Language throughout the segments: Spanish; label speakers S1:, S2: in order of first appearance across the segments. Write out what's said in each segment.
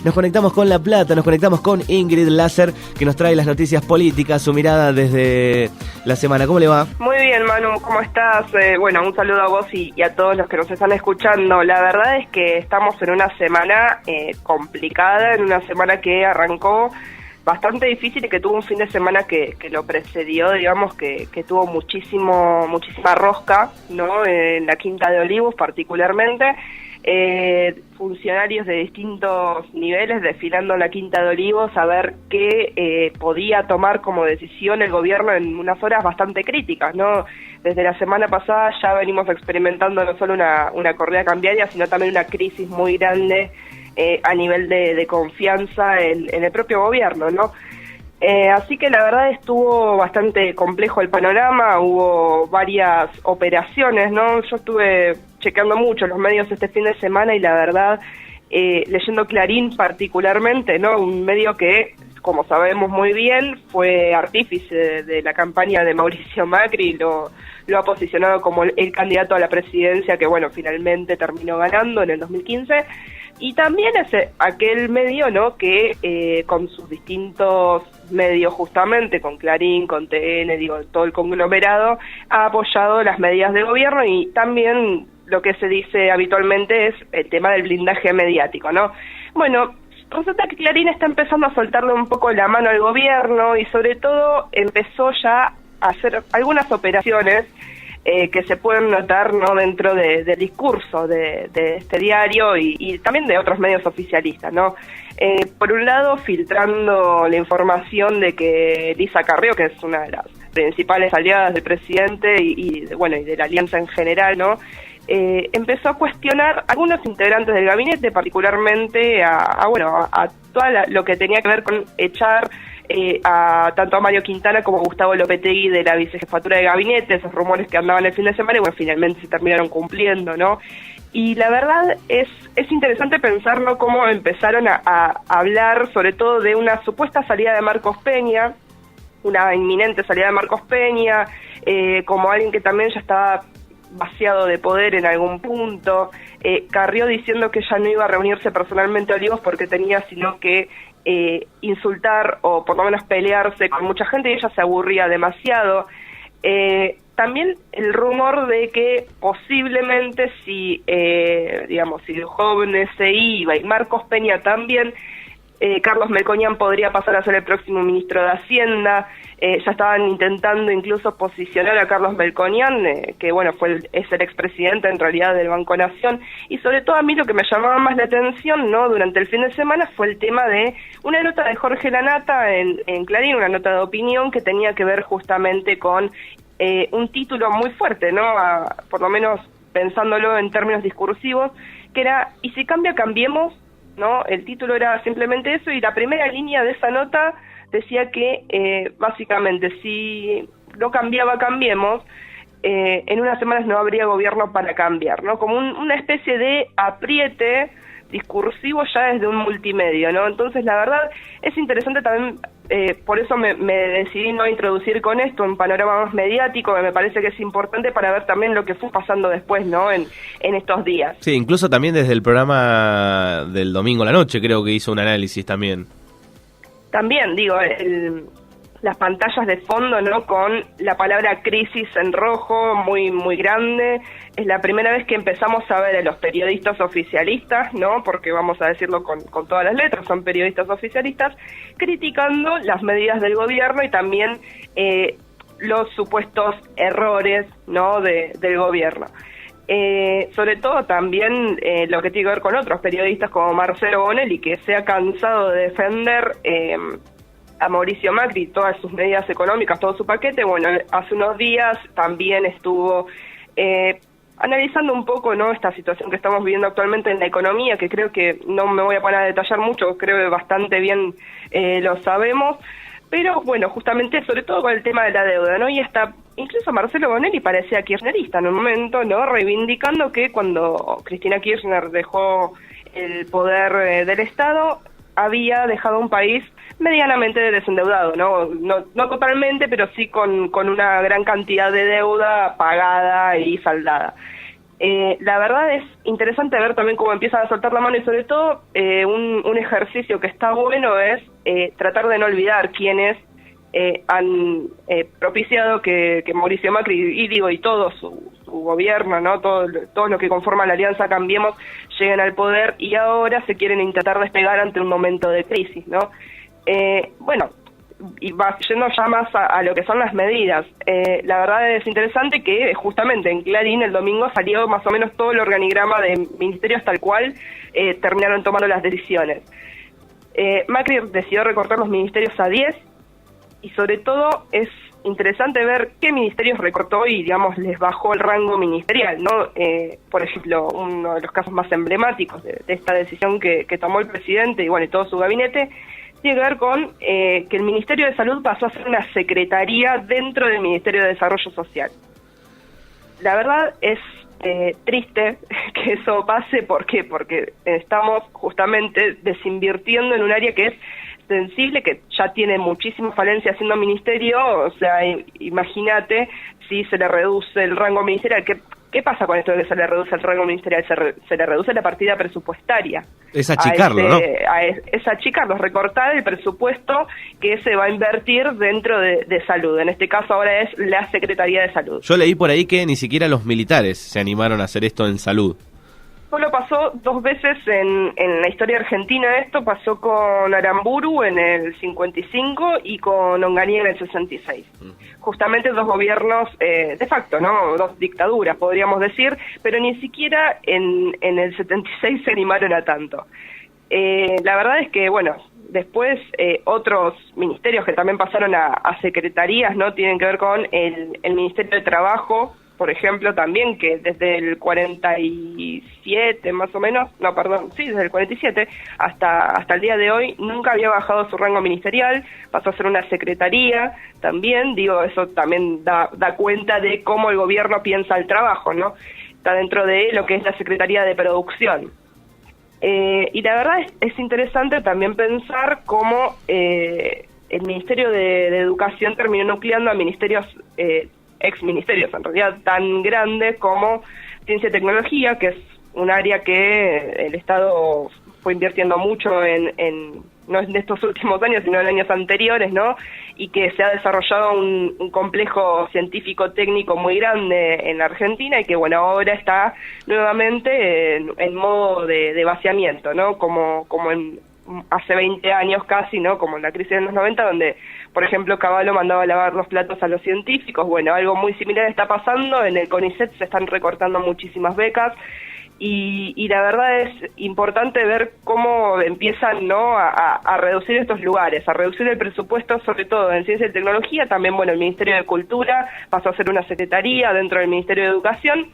S1: Nos conectamos con La Plata, nos conectamos con Ingrid Láser, que nos trae las noticias políticas, su mirada desde la semana. ¿Cómo le va?
S2: Muy bien, Manu, ¿cómo estás? Bueno, un saludo a vos y a todos los que nos están escuchando. La verdad es que estamos en una semana complicada, en una semana que arrancó bastante difícil y que tuvo un fin de semana que lo precedió, digamos, que tuvo muchísima rosca, ¿no? En la Quinta de Olivos particularmente. Funcionarios de distintos niveles desfilando en la Quinta de Olivos a ver qué podía tomar como decisión el gobierno en unas horas bastante críticas, ¿no? Desde la semana pasada ya venimos experimentando no solo una corrida cambiaria, sino también una crisis muy grande a nivel de confianza en el propio gobierno, ¿no? Así que la verdad estuvo bastante complejo el panorama, hubo varias operaciones, ¿no? Yo estuve chequeando mucho los medios este fin de semana y la verdad, leyendo Clarín particularmente, ¿no? Un medio que, como sabemos muy bien, fue artífice de la campaña de Mauricio Macri, lo ha posicionado como el candidato a la presidencia que, bueno, finalmente terminó ganando en el 2015. Y también es aquel medio, ¿no?, que con sus distintos medios justamente, con Clarín, con TN, digo, todo el conglomerado, ha apoyado las medidas del gobierno y también lo que se dice habitualmente es el tema del blindaje mediático, ¿no? Bueno, resulta que Clarín está empezando a soltarle un poco la mano al gobierno y sobre todo empezó ya a hacer algunas operaciones que se pueden notar, ¿no?, dentro del discurso de este diario y también de otros medios oficialistas, ¿no? Por un lado, filtrando la información de que Elisa Carrió, que es una de las principales aliadas del presidente y de la alianza en general, ¿no?, empezó a cuestionar a algunos integrantes del gabinete, particularmente a todo lo que tenía que ver con echar tanto a Mario Quintana como a Gustavo Lopetegui de la vicejefatura de gabinete, esos rumores que andaban el fin de semana y bueno, finalmente se terminaron cumpliendo, ¿no? Y la verdad es interesante pensar, ¿no?, cómo empezaron a hablar sobre todo de una supuesta salida de Marcos Peña, una inminente salida de Marcos Peña, como alguien que también ya estaba vaciado de poder en algún punto, Carrió diciendo que ya no iba a reunirse personalmente a Olivos porque tenía sino que insultar o por lo menos pelearse con mucha gente y ella se aburría demasiado. También el rumor de que posiblemente si el joven se iba y Marcos Peña también, Carlos Melconian podría pasar a ser el próximo ministro de Hacienda. Ya estaban intentando incluso posicionar a Carlos Melconian, que bueno, es el expresidente en realidad del Banco Nación, y sobre todo a mí lo que me llamaba más la atención, ¿no?, durante el fin de semana fue el tema de una nota de Jorge Lanata en Clarín, una nota de opinión que tenía que ver justamente con un título muy fuerte, ¿no?, por lo menos pensándolo en términos discursivos, que era "¿Y si cambia, cambiemos?", ¿no? El título era simplemente eso y la primera línea de esa nota decía que básicamente si no cambiaba, cambiemos, en unas semanas no habría gobierno para cambiar, ¿no? Como una especie de apriete discursivo ya desde un multimedio, ¿no? Entonces la verdad es interesante también, por eso me decidí no introducir con esto un panorama más mediático, que me parece que es importante para ver también lo que fue pasando después, ¿no?, en estos días.
S1: Sí, incluso también desde el programa del domingo a la noche creo que hizo un análisis también.
S2: También, digo, las pantallas de fondo, ¿no?, con la palabra crisis en rojo, muy muy grande. Es la primera vez que empezamos a ver a los periodistas oficialistas, ¿no?, porque vamos a decirlo con todas las letras, son periodistas oficialistas, criticando las medidas del gobierno y también los supuestos errores, ¿no?, del gobierno. Sobre todo también lo que tiene que ver con otros periodistas como Marcelo Bonelli, que se ha cansado de defender a Mauricio Macri todas sus medidas económicas, todo su paquete. Bueno, hace unos días también estuvo analizando un poco, ¿no?, esta situación que estamos viviendo actualmente en la economía, que creo que no me voy a poner a detallar mucho, creo que bastante bien lo sabemos, pero bueno, justamente sobre todo con el tema de la deuda, ¿no? Y hasta incluso Marcelo Bonelli parecía kirchnerista en un momento, ¿no?, reivindicando que cuando Cristina Kirchner dejó el poder del Estado, había dejado un país medianamente desendeudado, no totalmente, pero sí con una gran cantidad de deuda pagada y saldada. La verdad es interesante ver también cómo empiezan a soltar la mano y sobre todo un ejercicio que está bueno es tratar de no olvidar quiénes han propiciado que Mauricio Macri y todo su gobierno, ¿no? Todos los que conforman la Alianza Cambiemos lleguen al poder y ahora se quieren intentar despegar ante un momento de crisis, ¿no? Bueno, y va yendo ya más a lo que son las medidas. La verdad es interesante que justamente en Clarín el domingo salió más o menos todo el organigrama de ministerios tal cual terminaron tomando las decisiones. Macri decidió recortar los ministerios a 10 y sobre todo es interesante ver qué ministerios recortó y, digamos, les bajó el rango ministerial, ¿no? Por ejemplo, uno de los casos más emblemáticos de esta decisión que tomó el presidente y, bueno, y todo su gabinete, tiene que ver con que el Ministerio de Salud pasó a ser una secretaría dentro del Ministerio de Desarrollo Social. La verdad es triste que eso pase. ¿Por qué? Porque estamos justamente desinvirtiendo en un área que es sensible, que ya tiene muchísimas falencias siendo ministerio. O sea, imagínate si se le reduce el rango ministerial. ¿Qué pasa con esto de que se le reduce el rango ministerial? Se le reduce la partida presupuestaria.
S1: Es achicarlo, ¿no?
S2: Es achicarlo, es recortar el presupuesto que se va a invertir dentro de salud. En este caso ahora es la Secretaría de Salud.
S1: Yo leí por ahí que ni siquiera los militares se animaron a hacer esto en salud.
S2: Solo pasó 2 veces en la historia argentina esto. Pasó con Aramburu en el 55 y con Onganía en el 66. Justamente 2 gobiernos de facto, ¿no? 2 dictaduras, podríamos decir, pero ni siquiera en el 76 se animaron a tanto. La verdad es que, bueno, después otros ministerios que también pasaron a secretarías, ¿no? Tienen que ver con el Ministerio de Trabajo, por ejemplo, también, que desde el 47 más o menos, no, perdón, sí, desde el 47 hasta el día de hoy nunca había bajado su rango ministerial, pasó a ser una secretaría también. Digo, eso también da cuenta de cómo el gobierno piensa el trabajo, ¿no? Está dentro de lo que es la Secretaría de Producción. Y la verdad es interesante también pensar cómo el Ministerio de Educación terminó nucleando a ministerios exministerios, en realidad, tan grandes como Ciencia y Tecnología, que es un área que el Estado fue invirtiendo mucho no en estos últimos años, sino en años anteriores, ¿no? Y que se ha desarrollado un complejo científico-técnico muy grande en la Argentina y que, bueno, ahora está nuevamente en modo de vaciamiento, ¿no? Como hace 20 años casi, ¿no? Como en la crisis de los 90, donde, por ejemplo, Cavallo mandaba a lavar los platos a los científicos. Bueno, algo muy similar está pasando. En el CONICET se están recortando muchísimas becas y la verdad es importante ver cómo empiezan, ¿no? a reducir estos lugares, a reducir el presupuesto, sobre todo en Ciencia y Tecnología. También, bueno, el Ministerio de Cultura pasó a ser una secretaría dentro del Ministerio de Educación.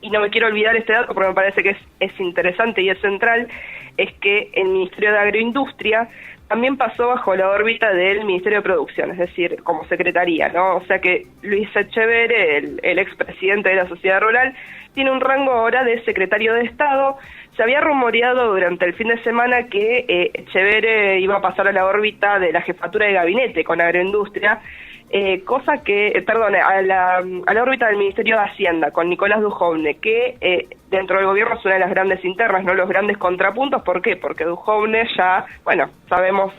S2: Y no me quiero olvidar este dato porque me parece que es interesante y es central, es que el Ministerio de Agroindustria también pasó bajo la órbita del Ministerio de Producción, es decir, como secretaría, ¿no? O sea que Luis Echeverre, el expresidente de la Sociedad Rural, tiene un rango ahora de secretario de Estado. Se había rumoreado durante el fin de semana que Echeverre iba a pasar a la órbita de la jefatura de gabinete con Agroindustria, cosa que, a la órbita del Ministerio de Hacienda con Nicolás Dujovne, que dentro del gobierno es una de las grandes internas, no los grandes contrapuntos. ¿Por qué? Porque Dujovne ya, bueno, sabemos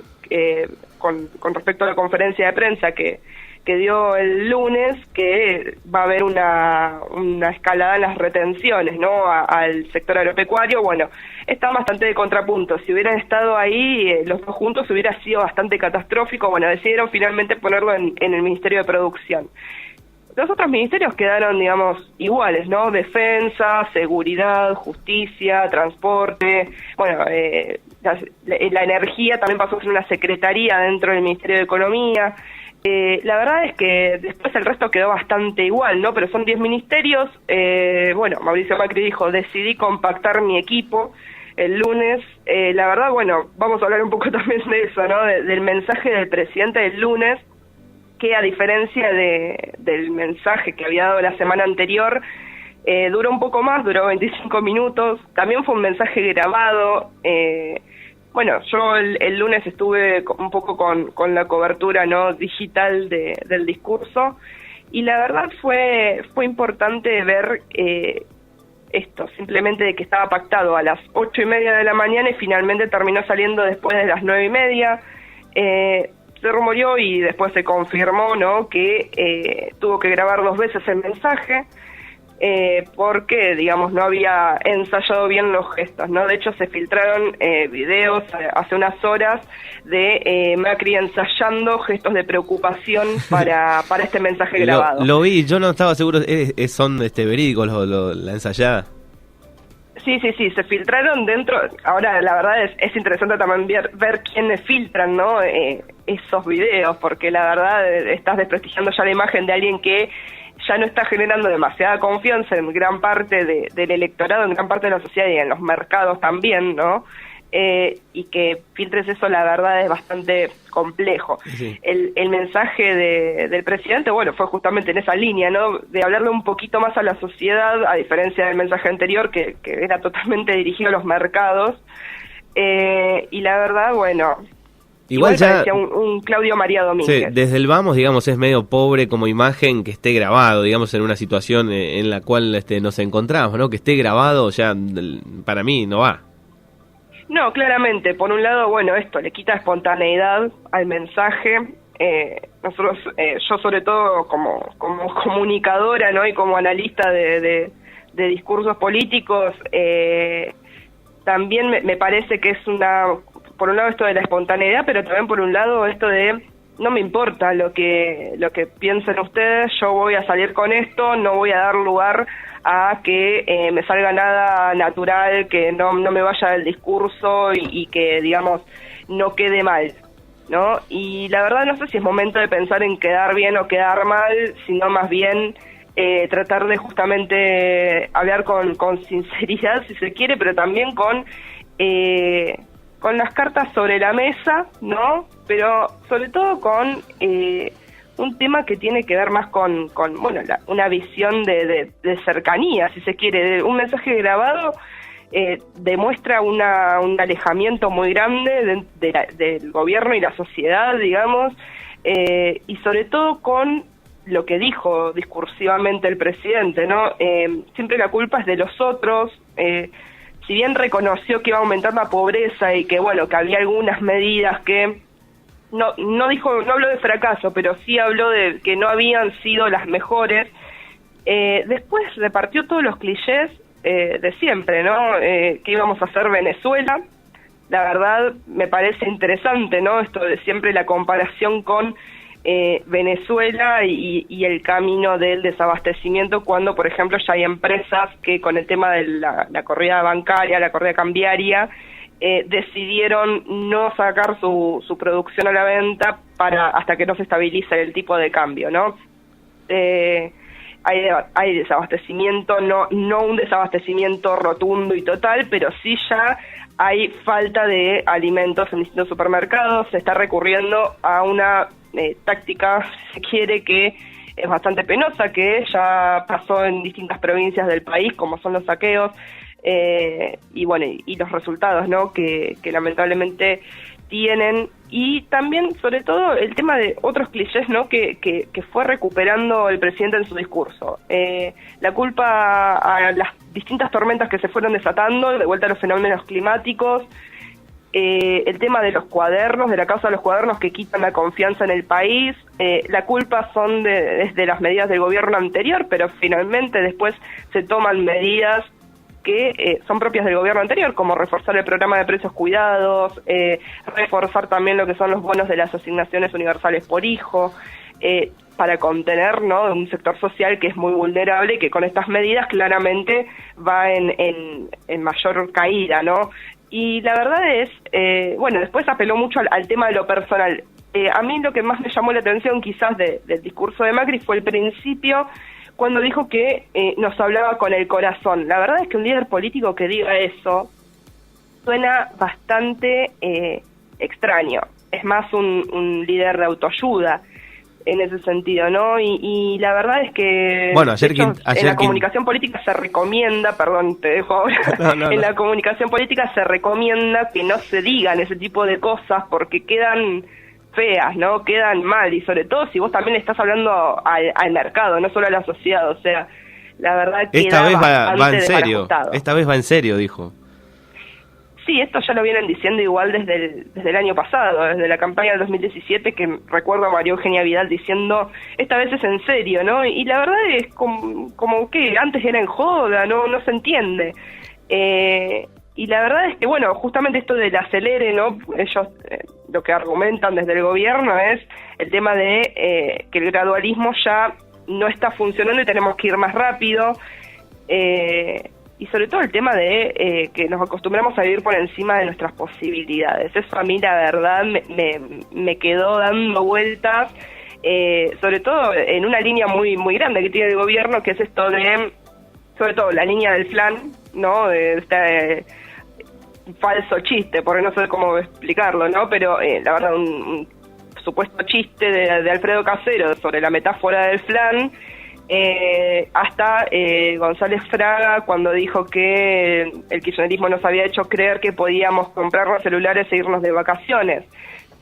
S2: con respecto a la conferencia de prensa que dio el lunes que va a haber una escalada en las retenciones, ¿no? Al sector agropecuario. Bueno, están bastante de contrapunto. Si hubieran estado ahí los dos juntos hubiera sido bastante catastrófico. Bueno, decidieron finalmente ponerlo en el Ministerio de Producción. Los otros ministerios quedaron, digamos, iguales, ¿no? Defensa, seguridad, justicia, transporte. Bueno, la energía también pasó a ser una secretaría dentro del Ministerio de Economía. La verdad es que después el resto quedó bastante igual, ¿no? Pero son 10 ministerios. Bueno, Mauricio Macri dijo, decidí compactar mi equipo el lunes. La verdad, bueno, vamos a hablar un poco también de eso, ¿no? Del mensaje del presidente del lunes, que a diferencia del mensaje que había dado la semana anterior, duró un poco más, duró 25 minutos. También fue un mensaje grabado. Bueno, yo el lunes estuve un poco con la cobertura, ¿no? Digital del discurso, y la verdad fue importante ver esto, simplemente de que estaba pactado a las 8:30 de la mañana y finalmente terminó saliendo después de las 9:30. Se rumoreó y después se confirmó, ¿no?, que tuvo que grabar 2 veces el mensaje, porque, digamos, no había ensayado bien los gestos, ¿no? De hecho, se filtraron videos hace unas horas de Macri ensayando gestos de preocupación para este mensaje grabado.
S1: Lo vi, yo no estaba seguro, son verídicos la ensayada.
S2: Sí, se filtraron dentro. Ahora, la verdad es interesante también ver quiénes filtran, ¿no?, esos videos, porque la verdad estás desprestigiando ya la imagen de alguien que ya no está generando demasiada confianza en gran parte del electorado, en gran parte de la sociedad y en los mercados también, ¿no? Y que filtres eso, la verdad, es bastante complejo. Sí. El mensaje del presidente, bueno, fue justamente en esa línea, ¿no?, de hablarle un poquito más a la sociedad, a diferencia del mensaje anterior, que era totalmente dirigido a los mercados. Y la verdad, bueno, igual ya parecía un Claudio María Domínguez.
S1: Sí, desde el vamos, digamos, es medio pobre como imagen que esté grabado, digamos, en una situación en la cual nos encontramos, ¿no? Que esté grabado, ya para mí no va.
S2: No, claramente, por un lado, bueno, esto le quita espontaneidad al mensaje. Nosotros, yo sobre todo como comunicadora, ¿no?, y como analista de discursos políticos, también me parece que es por un lado esto de la espontaneidad, pero también por un lado esto de no me importa lo que piensen ustedes, yo voy a salir con esto, no voy a dar lugar a que me salga nada natural, que no me vaya del discurso y que, digamos, no quede mal, ¿no? Y la verdad no sé si es momento de pensar en quedar bien o quedar mal, sino más bien tratar de justamente hablar con sinceridad, si se quiere, pero también con las cartas sobre la mesa, ¿no? Pero sobre todo con un tema que tiene que ver más con bueno, una visión de cercanía, si se quiere. Un mensaje grabado demuestra un alejamiento muy grande del gobierno y la sociedad, digamos, y sobre todo con lo que dijo discursivamente el presidente, ¿no? Siempre la culpa es de los otros. Si bien reconoció que iba a aumentar la pobreza y que, bueno, que había algunas medidas que no habló de fracaso, pero sí habló de que no habían sido las mejores, después repartió todos los clichés de siempre, ¿no? Que íbamos a hacer Venezuela. La verdad me parece interesante, ¿no?, esto de siempre la comparación con Venezuela y el camino del desabastecimiento, cuando, por ejemplo, ya hay empresas que con el tema de la corrida bancaria, la corrida cambiaria, decidieron no sacar su producción a la venta hasta que no se estabilice el tipo de cambio, ¿no? Hay desabastecimiento, no un desabastecimiento rotundo y total, pero sí ya hay falta de alimentos en distintos supermercados. Se está recurriendo a una táctica, si se quiere, que es bastante penosa, que ya pasó en distintas provincias del país, como son los saqueos, y bueno, y los resultados, ¿no?, que lamentablemente tienen. Y también, sobre todo, el tema de otros clichés, ¿no?, que fue recuperando el presidente en su discurso. La culpa a las distintas tormentas que se fueron desatando, de vuelta a los fenómenos climáticos, el tema de los cuadernos, de la causa de los cuadernos que quitan la confianza en el país. La culpa son desde las medidas del gobierno anterior, pero finalmente después se toman medidas que son propias del gobierno anterior, como reforzar el programa de precios cuidados, reforzar también lo que son los bonos de las asignaciones universales por hijo, para contener, ¿no?, un sector social que es muy vulnerable y que con estas medidas claramente va en mayor caída, ¿no? Y la verdad es, bueno, después apeló mucho al tema de lo personal. A mí lo que más me llamó la atención quizás del discurso de Macri fue el principio, cuando dijo que nos hablaba con el corazón. La verdad es que un líder político que diga eso suena bastante extraño. Es más un líder de autoayuda en ese sentido, ¿no? Y la verdad es que, bueno, ayer en la comunicación política se recomienda, perdón, te dejo ahora, en la comunicación política se recomienda que no se digan ese tipo de cosas porque quedan feas, ¿no? Quedan mal, y sobre todo si vos también le estás hablando al mercado, no solo a la sociedad. O sea, la verdad que
S1: esta vez va en serio,
S2: desbarajustado.
S1: esta vez va en serio, dijo.
S2: Sí, esto ya lo vienen diciendo igual desde el año pasado, desde la campaña del 2017, que recuerdo a María Eugenia Vidal diciendo, esta vez es en serio, ¿no? Y la verdad es como que antes era en joda, no se entiende. Y la verdad es que, bueno, justamente esto del acelere, ¿no? Ellos lo que argumentan desde el gobierno es el tema de que el gradualismo ya no está funcionando y tenemos que ir más rápido. Y sobre todo el tema de que nos acostumbramos a vivir por encima de nuestras posibilidades. Eso a mí, la verdad, me quedó dando vueltas, sobre todo en una línea muy muy grande que tiene el gobierno, que es esto de, sobre todo, la línea del flan, ¿no? De este falso chiste, porque no sé cómo explicarlo, ¿no? Pero la verdad, un supuesto chiste de Alfredo Casero sobre la metáfora del flan, hasta González Fraga cuando dijo que el kirchnerismo nos había hecho creer que podíamos comprarnos celulares e irnos de vacaciones.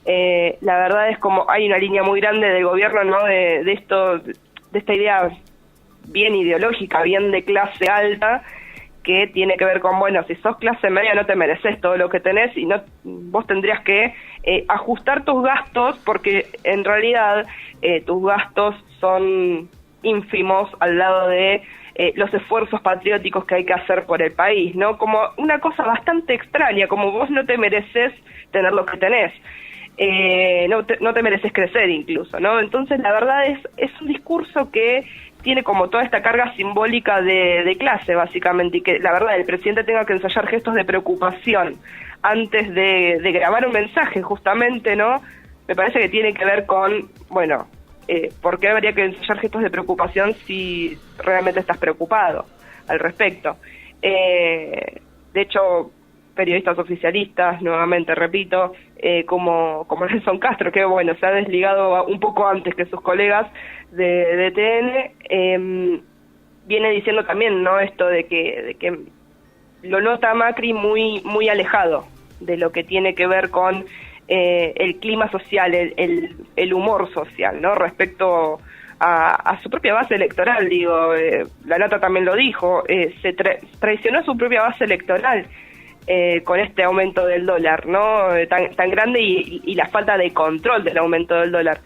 S2: La verdad es como hay una línea muy grande del gobierno, ¿no? De esto, de esta idea bien ideológica, bien de clase alta, que tiene que ver con, bueno, si sos clase media no te mereces todo lo que tenés y no, vos tendrías que ajustar tus gastos, porque en realidad tus gastos son ínfimos al lado de los esfuerzos patrióticos que hay que hacer por el país, ¿no? Como una cosa bastante extraña, como vos no te mereces tener lo que tenés, no te mereces crecer incluso, ¿no? Entonces la verdad es un discurso que tiene como toda esta carga simbólica de clase, básicamente, y que la verdad el presidente tenga que ensayar gestos de preocupación antes de grabar un mensaje, justamente, ¿no? Me parece que tiene que ver con, bueno, ¿por qué habría que ensayar gestos de preocupación si realmente estás preocupado al respecto? De hecho, periodistas oficialistas, nuevamente repito, como Nelson Castro, que bueno, se ha desligado un poco antes que sus colegas de TN, viene diciendo también, ¿no? Esto de que lo nota Macri muy alejado de lo que tiene que ver con el clima social, el humor social, ¿no? Respecto a su propia base electoral, digo, la nota también lo dijo, se traicionó su propia base electoral con este aumento del dólar, ¿no? Tan grande y la falta de control del aumento del dólar.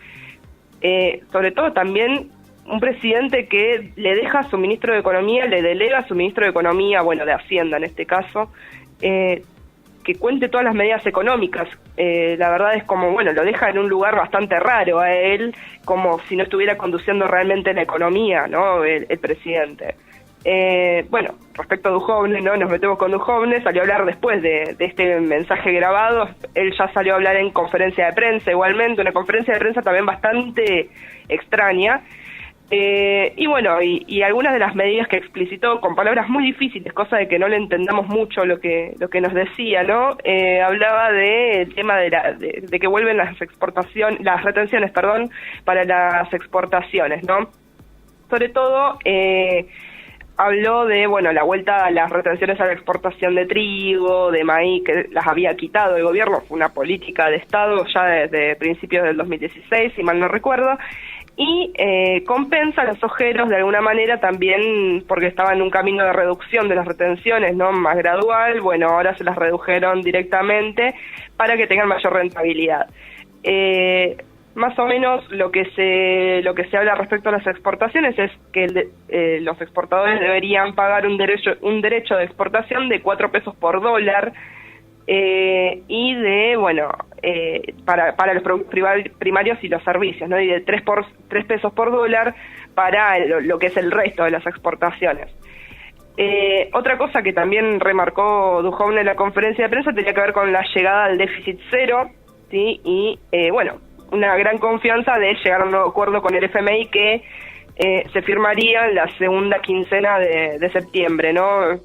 S2: Sobre todo también un presidente que le deja a su ministro de Economía, le delega a su ministro de Economía, bueno, de Hacienda en este caso, que cuente todas las medidas económicas. La verdad es como, bueno, lo deja en un lugar bastante raro a él, como si no estuviera conduciendo realmente la economía, ¿no? El presidente. Bueno, respecto a Duhovne, ¿no? Nos metemos con Duhovne, salió a hablar después de este mensaje grabado, él ya salió a hablar en conferencia de prensa igualmente, una conferencia de prensa también bastante extraña, y bueno, y algunas de las medidas que explicitó con palabras muy difíciles, cosa de que no le entendamos mucho lo que nos decía, ¿no? Hablaba del tema de que vuelven las retenciones, para las exportaciones, ¿no? Sobre todo, habló de, bueno, la vuelta a las retenciones a la exportación de trigo, de maíz, que las había quitado el gobierno, fue una política de Estado ya desde principios del 2016, si mal no recuerdo, y compensa los ojeros de alguna manera también porque estaba en un camino de reducción de las retenciones, ¿no? Más gradual, bueno, ahora se las redujeron directamente para que tengan mayor rentabilidad. Más o menos lo que se habla respecto a las exportaciones es que los exportadores deberían pagar un derecho de exportación de 4 pesos por dólar, y de, bueno, para los productos primarios y los servicios, ¿no? Y de 3 pesos por dólar para lo que es el resto de las exportaciones. Otra cosa que también remarcó Duhovne en la conferencia de prensa tenía que ver con la llegada al déficit cero, ¿sí? Y, bueno, una gran confianza de llegar a un nuevo acuerdo con el FMI que se firmaría en la segunda quincena de septiembre, ¿no?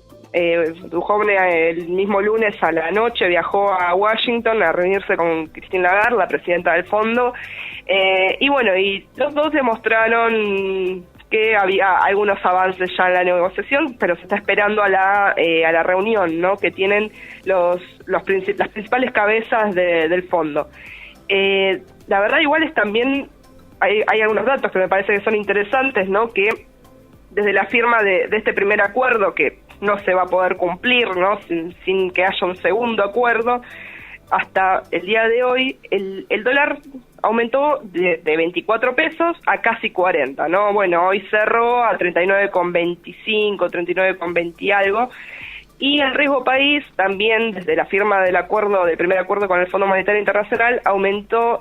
S2: Duhovne el mismo lunes a la noche viajó a Washington a reunirse con Christine Lagarde, la presidenta del fondo, y bueno, y los dos demostraron que había algunos avances ya en la negociación, pero se está esperando a la reunión, ¿no? Que tienen las principales cabezas del fondo. La verdad igual es también hay algunos datos que me parece que son interesantes, ¿no? Que desde la firma de este primer acuerdo, que no se va a poder cumplir, ¿no? Sin que haya un segundo acuerdo, hasta el día de hoy, el dólar aumentó de 24 pesos a casi 40, ¿no? Bueno, hoy cerró a 39,25, 39,20 y algo. Y el riesgo país también, desde la firma del primer acuerdo con el Fondo Monetario Internacional, aumentó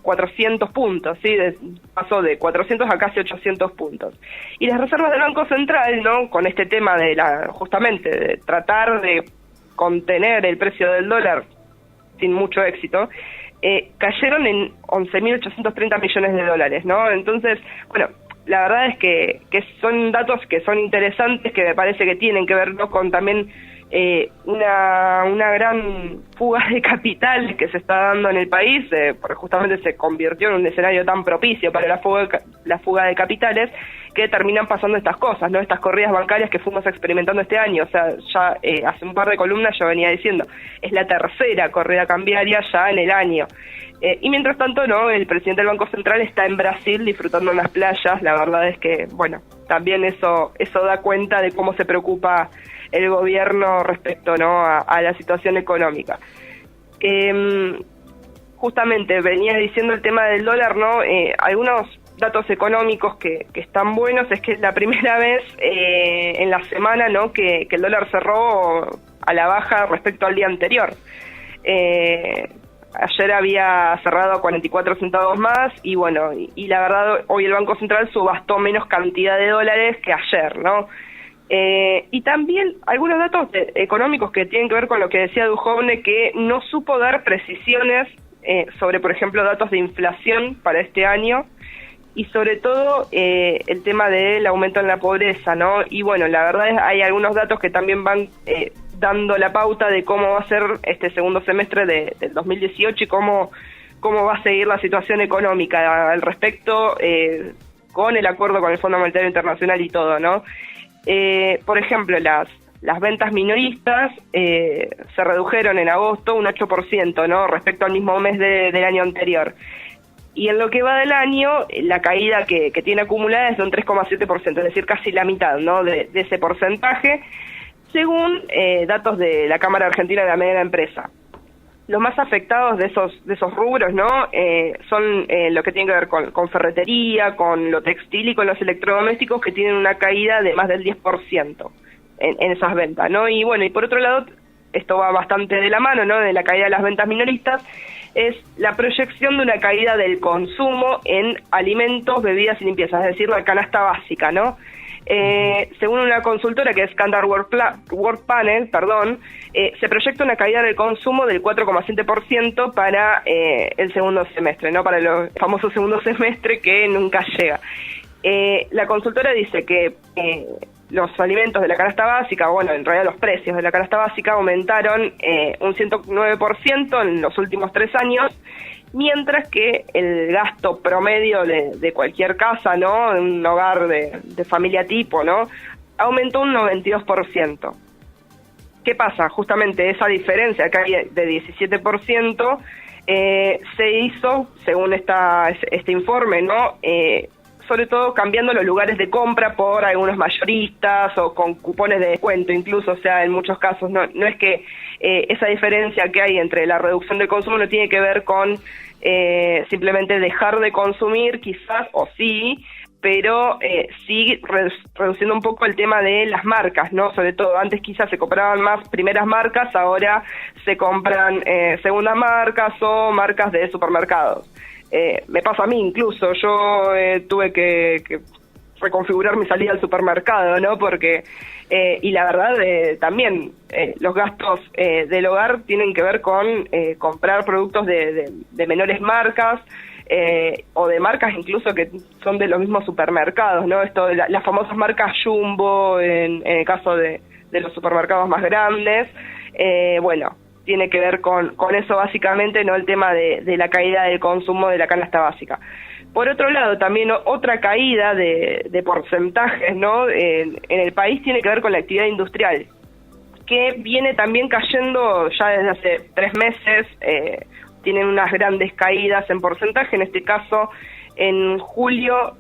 S2: 400 puntos, ¿sí? Pasó de 400 a casi 800 puntos. Y las reservas del Banco Central, ¿no? Con este tema de justamente de tratar de contener el precio del dólar sin mucho éxito, cayeron en 11.830 millones de dólares, ¿no? Entonces, bueno, la verdad es que son datos que son interesantes, que me parece que tienen que ver, ¿no?, con también una gran fuga de capital que se está dando en el país, porque justamente se convirtió en un escenario tan propicio para la fuga de capitales, que terminan pasando estas cosas, ¿no? Estas corridas bancarias que fuimos experimentando este año. O sea, ya hace un par de columnas yo venía diciendo, es la tercera corrida cambiaria ya en el año. Y mientras tanto, no, el presidente del Banco Central está en Brasil disfrutando en las playas. La verdad es que, bueno, también eso da cuenta de cómo se preocupa el gobierno respecto, ¿no?, a la situación económica. Justamente venía diciendo el tema del dólar, ¿no? Algunos datos económicos que están buenos es que es la primera vez en la semana, ¿no?, que el dólar cerró a la baja respecto al día anterior. Ayer había cerrado a 44 centavos más y bueno, y la verdad hoy el Banco Central subastó menos cantidad de dólares que ayer, ¿no? Y también algunos datos económicos que tienen que ver con lo que decía Duhovne, que no supo dar precisiones sobre, por ejemplo, datos de inflación para este año y sobre todo el tema del aumento en la pobreza, ¿no? Y bueno, la verdad es hay algunos datos que también van dando la pauta de cómo va a ser este segundo semestre del 2018 y cómo va a seguir la situación económica al respecto, con el acuerdo con el Fondo Monetario Internacional y todo, ¿no? Por ejemplo, las ventas minoristas se redujeron en agosto un 8%, ¿no?, respecto al mismo mes del año anterior. Y en lo que va del año, la caída que tiene acumulada es de un 3,7%, es decir, casi la mitad, ¿no?, de ese porcentaje, según datos de la Cámara Argentina de la Mediana Empresa. Los más afectados de esos rubros, ¿no?, son lo que tiene que ver con ferretería, con lo textil y con los electrodomésticos, que tienen una caída de más del 10% en esas ventas, ¿no? Y bueno, y por otro lado, esto va bastante de la mano, ¿no?, de la caída de las ventas minoristas, es la proyección de una caída del consumo en alimentos, bebidas y limpieza, es decir, la canasta básica, ¿no? Según una consultora que es Standard World Panel, se proyecta una caída del consumo del 4,7% para el segundo semestre, ¿no?, para el famoso segundo semestre que nunca llega. La consultora dice que los alimentos de la canasta básica, bueno, en realidad los precios de la canasta básica aumentaron un 109% en los últimos 3 años, mientras que el gasto promedio de cualquier casa, ¿no?, un hogar de familia tipo, ¿no?, aumentó un 92%. ¿Qué pasa? Justamente esa diferencia que hay de 17% se hizo, según este informe, ¿no?, sobre todo cambiando los lugares de compra por algunos mayoristas o con cupones de descuento incluso. O sea, en muchos casos no es que esa diferencia que hay entre la reducción del consumo no tiene que ver con simplemente dejar de consumir, quizás, o sí, pero sí reduciendo un poco el tema de las marcas, ¿no? Sobre todo, antes quizás se compraban más primeras marcas, ahora se compran segundas marcas o marcas de supermercados. Me pasa a mí incluso, yo tuve que reconfigurar mi salida al supermercado, ¿no? Porque, y la verdad, también los gastos del hogar tienen que ver con comprar productos de menores marcas, o de marcas incluso que son de los mismos supermercados, ¿no? Esto, las famosas marcas Jumbo, en el caso de los supermercados más grandes, bueno, tiene que ver con eso básicamente, no el tema de la caída del consumo de la canasta básica. Por otro lado, también otra caída de porcentajes, ¿no?, en el país tiene que ver con la actividad industrial, que viene también cayendo ya desde hace 3 meses, tienen unas grandes caídas en porcentaje. En este caso, en julio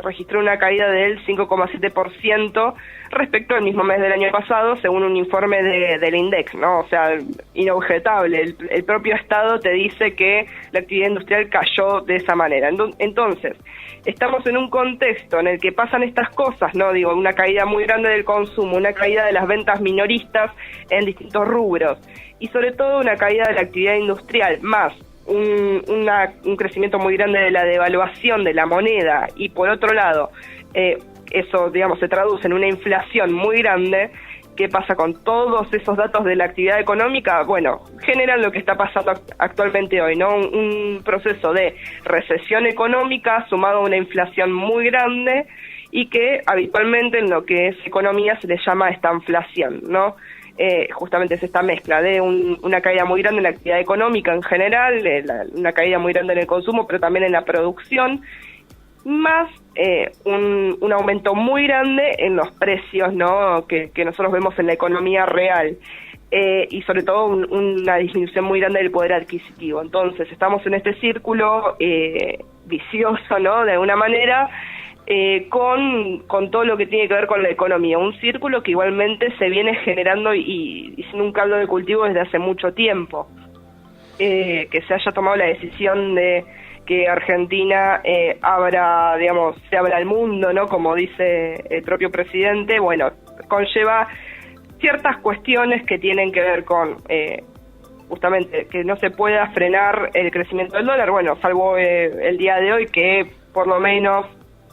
S2: registró una caída del 5,7% respecto al mismo mes del año pasado, según un informe del INDEC, ¿no? O sea, inobjetable. El propio Estado te dice que la actividad industrial cayó de esa manera. Entonces, estamos en un contexto en el que pasan estas cosas, ¿no? Digo, una caída muy grande del consumo, una caída de las ventas minoristas en distintos rubros y sobre todo una caída de la actividad industrial, más un crecimiento muy grande de la devaluación de la moneda y por otro lado eso, digamos, se traduce en una inflación muy grande. ¿Qué pasa con todos esos datos de la actividad económica? Bueno, generan lo que está pasando actualmente hoy, ¿no? Un proceso de recesión económica sumado a una inflación muy grande y que habitualmente en lo que es economía se le llama estanflación, ¿no? Justamente es esta mezcla de una caída muy grande en la actividad económica en general, una caída muy grande en el consumo, pero también en la producción, más un aumento muy grande en los precios, ¿no? que nosotros vemos en la economía real, y sobre todo una disminución muy grande del poder adquisitivo. Entonces estamos en este círculo vicioso, ¿no? De alguna manera, con todo lo que tiene que ver con la economía, un círculo que igualmente se viene generando y siendo un caldo de cultivo desde hace mucho tiempo. Que se haya tomado la decisión de que Argentina se abra al mundo, ¿no? Como dice el propio presidente, bueno, conlleva ciertas cuestiones que tienen que ver con justamente que no se pueda frenar el crecimiento del dólar, bueno, salvo el día de hoy que por lo menos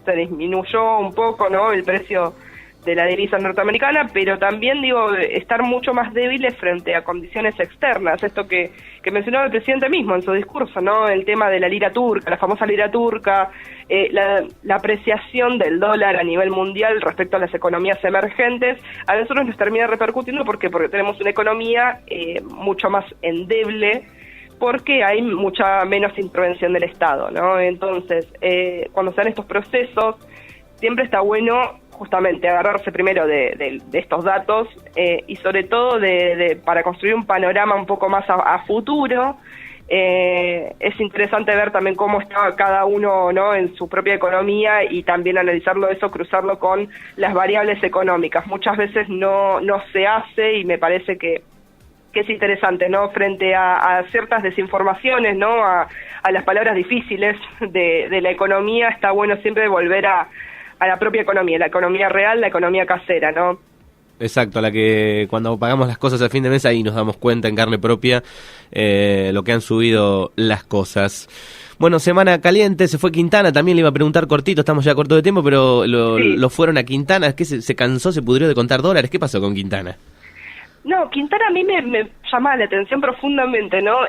S2: se disminuyó un poco, ¿no? El precio de la divisa norteamericana, pero también, digo, estar mucho más débiles frente a condiciones externas, esto que mencionaba el presidente mismo en su discurso, ¿no? El tema de la lira turca, la famosa lira turca, la apreciación del dólar a nivel mundial respecto a las economías emergentes, a nosotros nos termina repercutiendo porque tenemos una economía mucho más endeble, porque hay mucha menos intervención del Estado, ¿no? Entonces, cuando se dan estos procesos, siempre está bueno justamente agarrarse primero de estos datos y sobre todo para construir un panorama un poco más a futuro. Es interesante ver también cómo está cada uno, ¿no? En su propia economía y también analizarlo eso, cruzarlo con las variables económicas. Muchas veces no se hace y me parece que es interesante, ¿no? Frente a ciertas desinformaciones, ¿no? A las palabras difíciles de la economía, está bueno siempre volver a la propia economía, la economía real, la economía casera, ¿no?
S1: Exacto, la que cuando pagamos las cosas a fin de mes ahí nos damos cuenta en carne propia lo que han subido las cosas. Bueno, semana caliente, se fue Quintana, también le iba a preguntar cortito, estamos ya corto de tiempo, pero
S2: Sí.
S1: lo fueron a Quintana, ¿qué se cansó, se pudrió de contar dólares? ¿Qué pasó con Quintana?
S2: No, Quintana a mí me llama la atención profundamente, ¿no?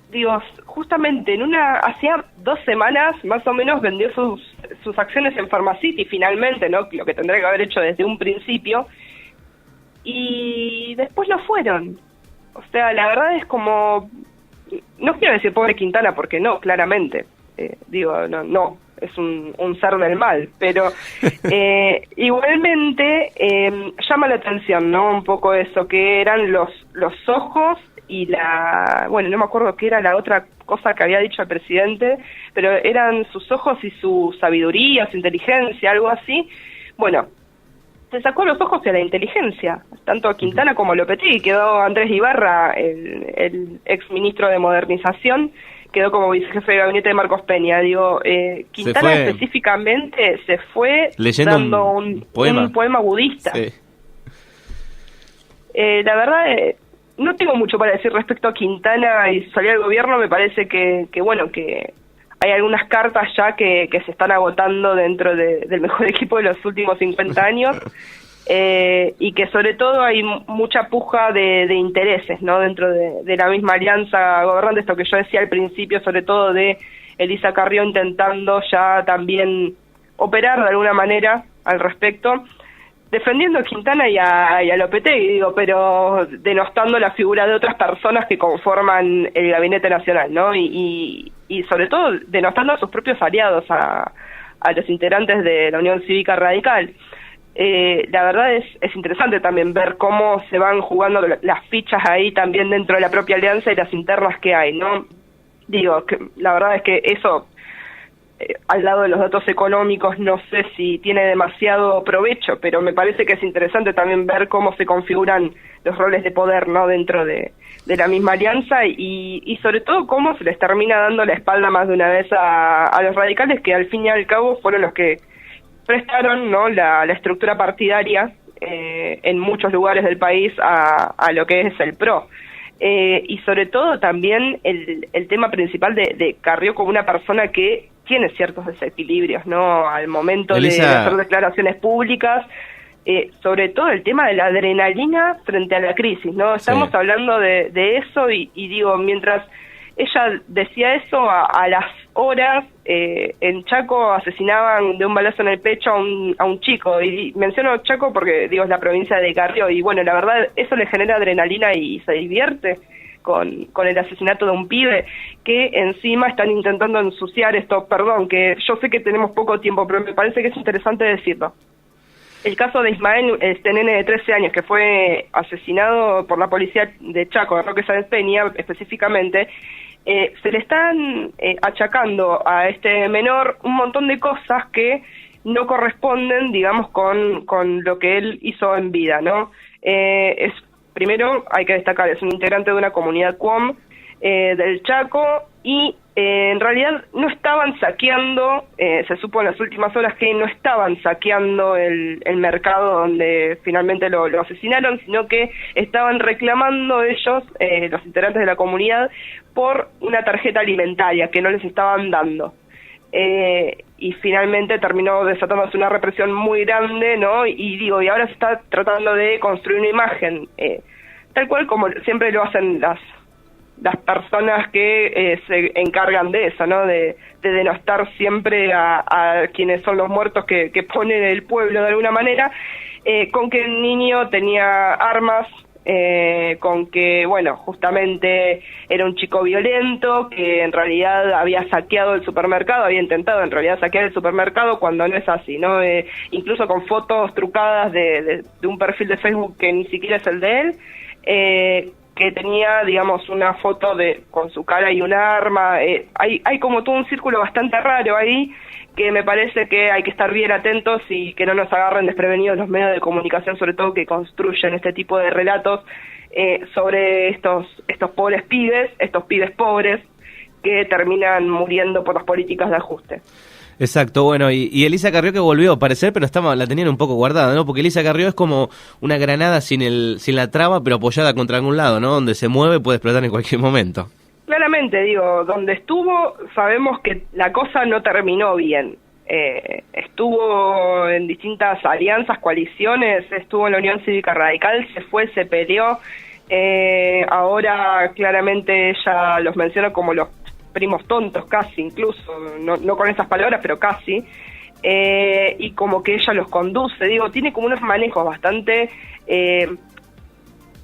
S2: Digo, justamente hacía 2 semanas más o menos vendió sus acciones en Pharmacity finalmente, ¿no? Lo que tendría que haber hecho desde un principio, y después no fueron. O sea, la verdad es como, no quiero decir pobre Quintana porque no, claramente, no, es un ser del mal, pero igualmente llama la atención, ¿no? Un poco eso, que eran los ojos y bueno, no me acuerdo qué era la otra cosa que había dicho el presidente, pero eran sus ojos y su sabiduría, su inteligencia, algo así. Bueno, se sacó los ojos y a la inteligencia, tanto a Quintana como a Lopetegui. Quedó Andrés Ibarra, el ex ministro de Modernización, quedó como vicejefe de gabinete de Marcos Peña. Digo, Quintana específicamente se fue
S1: leyendo
S2: dando un poema budista.
S1: Sí.
S2: La verdad, no tengo mucho para decir respecto a Quintana y su salida del gobierno. Me parece que bueno, que hay algunas cartas ya que se están agotando dentro del mejor equipo de los últimos 50 años, y que sobre todo hay mucha puja de intereses, ¿no? Dentro de la misma alianza gobernante, esto que yo decía al principio, sobre todo de Elisa Carrió intentando ya también operar de alguna manera al respecto, defendiendo a Quintana y a Lopetegui, digo, pero denostando la figura de otras personas que conforman el Gabinete Nacional, ¿no? Y sobre todo denostando a sus propios aliados, a los integrantes de la Unión Cívica Radical. La verdad es interesante también ver cómo se van jugando las fichas ahí también dentro de la propia alianza y las internas que hay, ¿no? Digo, que la verdad es que eso al lado de los datos económicos no sé si tiene demasiado provecho, pero me parece que es interesante también ver cómo se configuran los roles de poder, ¿no?, dentro de la misma alianza y sobre todo cómo se les termina dando la espalda más de una vez a los radicales, que al fin y al cabo fueron los que prestaron, ¿no?, la estructura partidaria en muchos lugares del país a lo que es el PRO. Y sobre todo también el tema principal de Carrió como una persona que tiene ciertos desequilibrios, ¿no?, al momento de hacer declaraciones públicas, sobre todo el tema de la adrenalina frente a la crisis, ¿no? Estamos hablando de eso y digo, mientras ella decía eso, a las horas en Chaco asesinaban de un balazo en el pecho a un chico, y menciono Chaco porque digo es la provincia de Carrió, y bueno, la verdad eso le genera adrenalina y se divierte con el asesinato de un pibe, que encima están intentando ensuciar esto. Perdón, que yo sé que tenemos poco tiempo, pero me parece que es interesante decirlo. El caso de Ismael, este nene de 13 años que fue asesinado por la policía de Chaco, de Roque Sáenz Peña específicamente, se le están achacando a este menor un montón de cosas que no corresponden, digamos, con lo que él hizo en vida, ¿no? Primero, hay que destacar, es un integrante de una comunidad QOM del Chaco y en realidad no estaban saqueando, se supo en las últimas horas que no estaban saqueando el mercado donde finalmente lo asesinaron, sino que estaban reclamando ellos, los integrantes de la comunidad, por una tarjeta alimentaria que no les estaban dando. Y finalmente terminó desatándose una represión muy grande, ¿no? Y ahora se está tratando de construir una imagen, tal cual como siempre lo hacen las personas que se encargan de eso, ¿no? De denostar siempre a quienes son los muertos que pone el pueblo de alguna manera, con que el niño tenía armas, con que, bueno, justamente era un chico violento, que en realidad había saqueado el supermercado, había intentado en realidad saquear el supermercado cuando no es así, ¿no? Incluso con fotos trucadas de un perfil de Facebook que ni siquiera es el de él, que tenía, digamos, una foto con su cara y un arma. Hay como todo un círculo bastante raro ahí, que me parece que hay que estar bien atentos y que no nos agarren desprevenidos los medios de comunicación, sobre todo que construyen este tipo de relatos sobre estos pobres pibes, estos pibes pobres que terminan muriendo por las políticas de ajuste.
S1: Exacto, bueno, y Elisa Carrió que volvió a aparecer, pero la tenían un poco guardada, ¿no? Porque Elisa Carrió es como una granada sin la traba, pero apoyada contra algún lado, ¿no? Donde se mueve puede explotar en cualquier momento.
S2: Claramente, donde estuvo, sabemos que la cosa no terminó bien. Estuvo en distintas alianzas, coaliciones, estuvo en la Unión Cívica Radical, se peleó. Ahora claramente ella los menciona como los primos tontos, casi, incluso, no con esas palabras, pero casi, y como que ella los conduce, tiene como unos manejos bastante,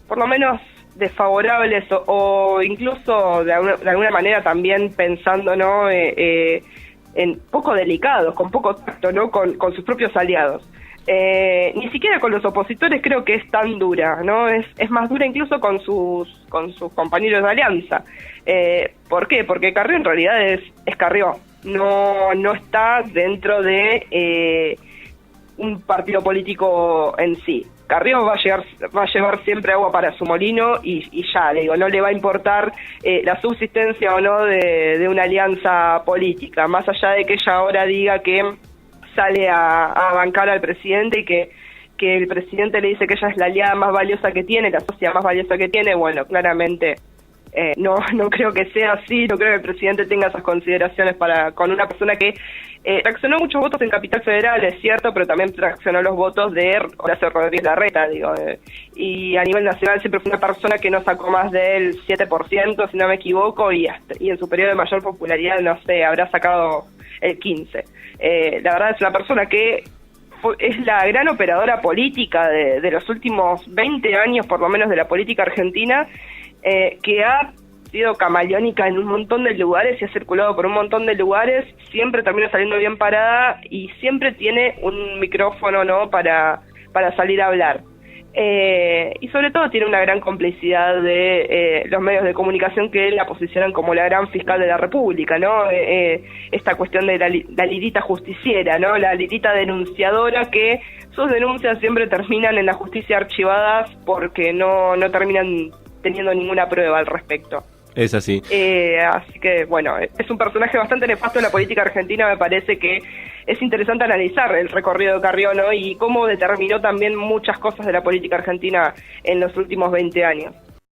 S2: por lo menos desfavorables, o incluso de alguna manera también pensando, ¿no?, en poco delicados, con poco tacto, ¿no?, con sus propios aliados. Ni siquiera con los opositores creo que es tan dura, ¿no? Es más dura incluso con sus compañeros de alianza. ¿Por qué? Porque Carrió en realidad es Carrió, no está dentro de un partido político en sí. Carrió va a llevar siempre agua para su molino y ya, no le va a importar la subsistencia o no de una alianza política, más allá de que ella ahora diga que sale a bancar al presidente y que el presidente le dice que ella es la aliada más valiosa que tiene, la socia más valiosa que tiene. Bueno, claramente no creo que sea así, no creo que el presidente tenga esas consideraciones con una persona que traccionó muchos votos en Capital Federal, es cierto, pero también traccionó los votos de Horacio Rodríguez Larreta, y a nivel nacional siempre fue una persona que no sacó más del 7%, si no me equivoco, y en su periodo de mayor popularidad, no sé, habrá sacado el 15%. La verdad es una persona que es la gran operadora política de los últimos 20 años, por lo menos, de la política argentina, que ha sido camaleónica en un montón de lugares y ha circulado por un montón de lugares, siempre termina saliendo bien parada y siempre tiene un micrófono, ¿no?, para salir a hablar. Y sobre todo tiene una gran complicidad de los medios de comunicación que la posicionan como la gran fiscal de la República, ¿no? Esta cuestión de la Lilita justiciera, ¿no? La Lilita denunciadora, que sus denuncias siempre terminan en la justicia archivadas porque no terminan teniendo ninguna prueba al respecto.
S1: Es así.
S2: Así que, bueno, es un personaje bastante nefasto en la política argentina. Me parece que es interesante analizar el recorrido de Carrió, ¿no? Y cómo determinó también muchas cosas de la política argentina en los últimos 20 años.